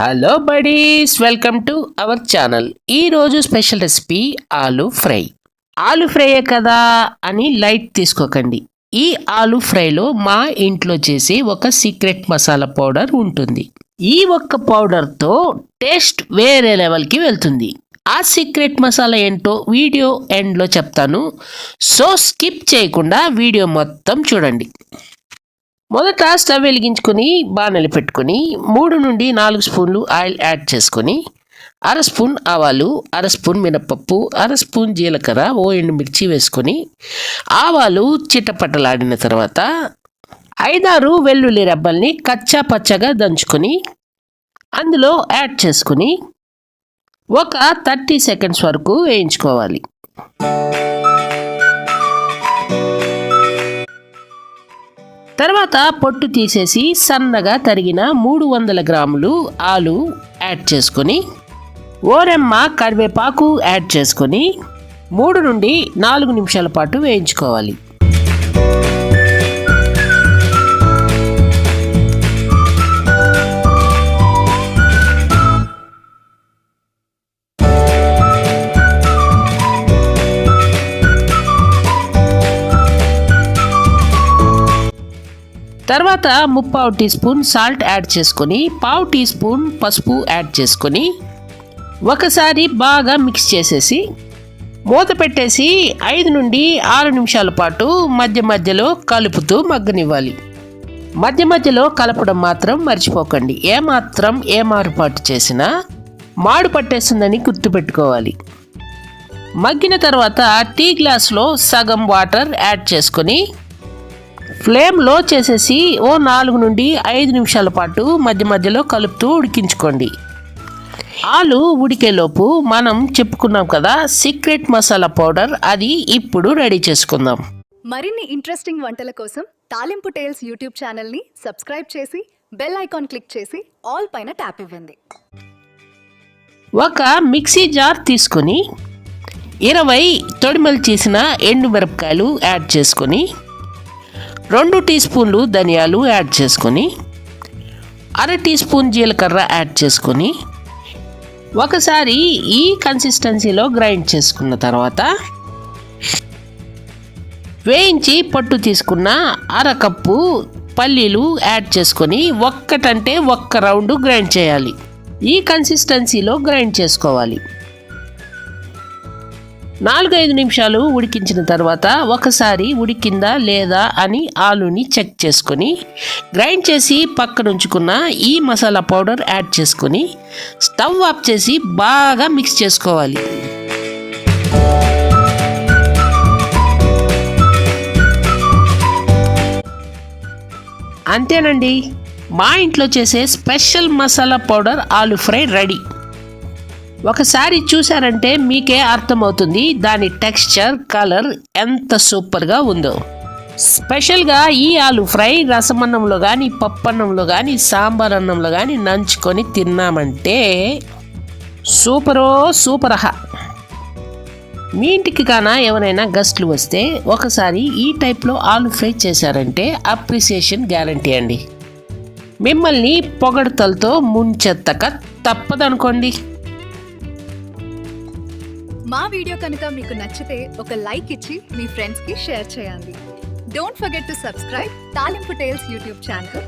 Hello buddies, welcome to our channel. ఈరోజు special recipe ఆలు fry. ఆలు ఫ్రైయే కదా అని లైట్ తీసుకోకండి. ఈ ఆలు ఫ్రైలో మా ఇంట్లో చేసే ఒక సీక్రెట్ మసాలా పౌడర్ ఉంటుంది. ఈ ఒక్క పౌడర్తో టేస్ట్ వేరే లెవెల్కి వెళ్తుంది. ఆ సీక్రెట్ మసాలా ఏంటో వీడియో ఎండ్లో చెప్తాను, సో స్కిప్ చేయకుండా వీడియో మొత్తం చూడండి. మొదట స్టవ్ వెలిగించుకొని బాణలి పెట్టుకొని 3 నుండి 4 స్పూన్లు ఆయిల్ యాడ్ చేసుకొని 1/2 స్పూన్ ఆవాలు, 1/2 స్పూన్ మినపప్పు, 1/2 స్పూన్ జీలకర్ర, ఎండుమిర్చి వేసుకొని ఆవాలు చిటపటలాడిన తర్వాత 5-6 వెల్లుల్లి రెబ్బల్ని కచ్చా పచ్చగా దంచుకొని అందులో యాడ్ చేసుకొని ఒక 30 సెకండ్స్ వరకు వేయించుకోవాలి. తర్వాత పొట్టు తీసేసి సన్నగా తరిగిన 300 గ్రాములు ఆలు యాడ్ చేసుకొని ఓరెమ్మ కరివేపాకు యాడ్ చేసుకొని 3 నుండి 4 నిమిషాల పాటు వేయించుకోవాలి. తర్వాత 3/4 టీ స్పూన్ సాల్ట్ యాడ్ చేసుకొని 1/2 టీ స్పూన్ పసుపు యాడ్ చేసుకొని ఒకసారి బాగా మిక్స్ చేసేసి మూత పెట్టేసి 5 నుండి 6 నిమిషాల పాటు మధ్య మధ్యలో కలుపుతూ మగ్గనివ్వాలి. మధ్య మధ్యలో కలపడం మాత్రం మర్చిపోకండి. ఏ మారుపాటు చేసినా మాడు పట్టేస్తుందని గుర్తుపెట్టుకోవాలి. మగ్గిన తర్వాత టీ గ్లాస్లో సగం వాటర్ యాడ్ చేసుకొని ఫ్లేమ్ లో చేసేసి 4 నుండి 5 నిమిషాల పాటు మధ్య మధ్యలో కలుపుతూ ఉడికించుకోండి. ఆలు ఉడికేలోపు మనం చెప్పుకున్నాం కదా సీక్రెట్ మసాలా పౌడర్, అది ఇప్పుడు రెడీ చేసుకుందాం. మరిన్ని ఇంట్రెస్టింగ్ వంటల కోసం తాలింపు టేల్స్ యూట్యూబ్ ఛానల్ని సబ్స్క్రైబ్ చేసి బెల్ ఐకాన్ క్లిక్ చేసి ఆల్ పైన ట్యాప్ ఇవ్వండి. ఒక మిక్సీ జార్ తీసుకొని 20 తొడిమలు చేసిన ఎండు మిరపకాయలు యాడ్ చేసుకొని 2 టీ స్పూన్లు ధనియాలు యాడ్ చేసుకొని 1/2 టీ స్పూన్ జీలకర్ర యాడ్ చేసుకొని ఒకసారి ఈ కన్సిస్టెన్సీలో గ్రైండ్ చేసుకున్న తర్వాత వేయించి పొట్టు తీసుకున్న 1/2 కప్పు పల్లీలు యాడ్ చేసుకొని ఒక్కటంటే ఒక్క రౌండ్ గ్రైండ్ చేయాలి. ఈ కన్సిస్టెన్సీలో గ్రైండ్ చేసుకోవాలి. 4-5 నిమిషాలు ఉడికించిన తర్వాత ఒకసారి ఉడికిందా లేదా అని ఆలుని చెక్ చేసుకొని గ్రైండ్ చేసి పక్కన ఉంచుకున్న ఈ మసాలా పౌడర్ యాడ్ చేసుకొని స్టవ్ ఆఫ్ చేసి బాగా మిక్స్ చేసుకోవాలి. అంతేనండి, మా ఇంట్లో చేసే స్పెషల్ మసాలా పౌడర్ ఆలు ఫ్రై రెడీ. ఒకసారి చూసారంటే మీకే అర్థమవుతుంది దాని టెక్స్చర్, కలర్ ఎంత సూపర్గా ఉందో. స్పెషల్గా ఈ ఆలు ఫ్రై రసమన్నంలో కానీ, పప్పన్నంలో కానీ, సాంబార్ అన్నంలో కానీ నంచుకొని తిన్నామంటే సూపరహా. మీ ఇంటికి కానా ఎవరైనా గెస్ట్లు వస్తే ఒకసారి ఈ టైప్లో ఆలు ఫ్రై చేశారంటే అప్రిసియేషన్ గ్యారంటీ అండి. మిమ్మల్ని పొగడతలతో ముంచెత్తక తప్పదనుకోండి. మా వీడియో కనుక మీకు నచ్చితే ఒక లైక్ ఇచ్చి మీ ఫ్రెండ్స్కి షేర్ చేయండి. డోంట్ ఫర్గెట్ టు సబ్స్క్రైబ్ తాలింపు టేల్స్ యూట్యూబ్ ఛానల్.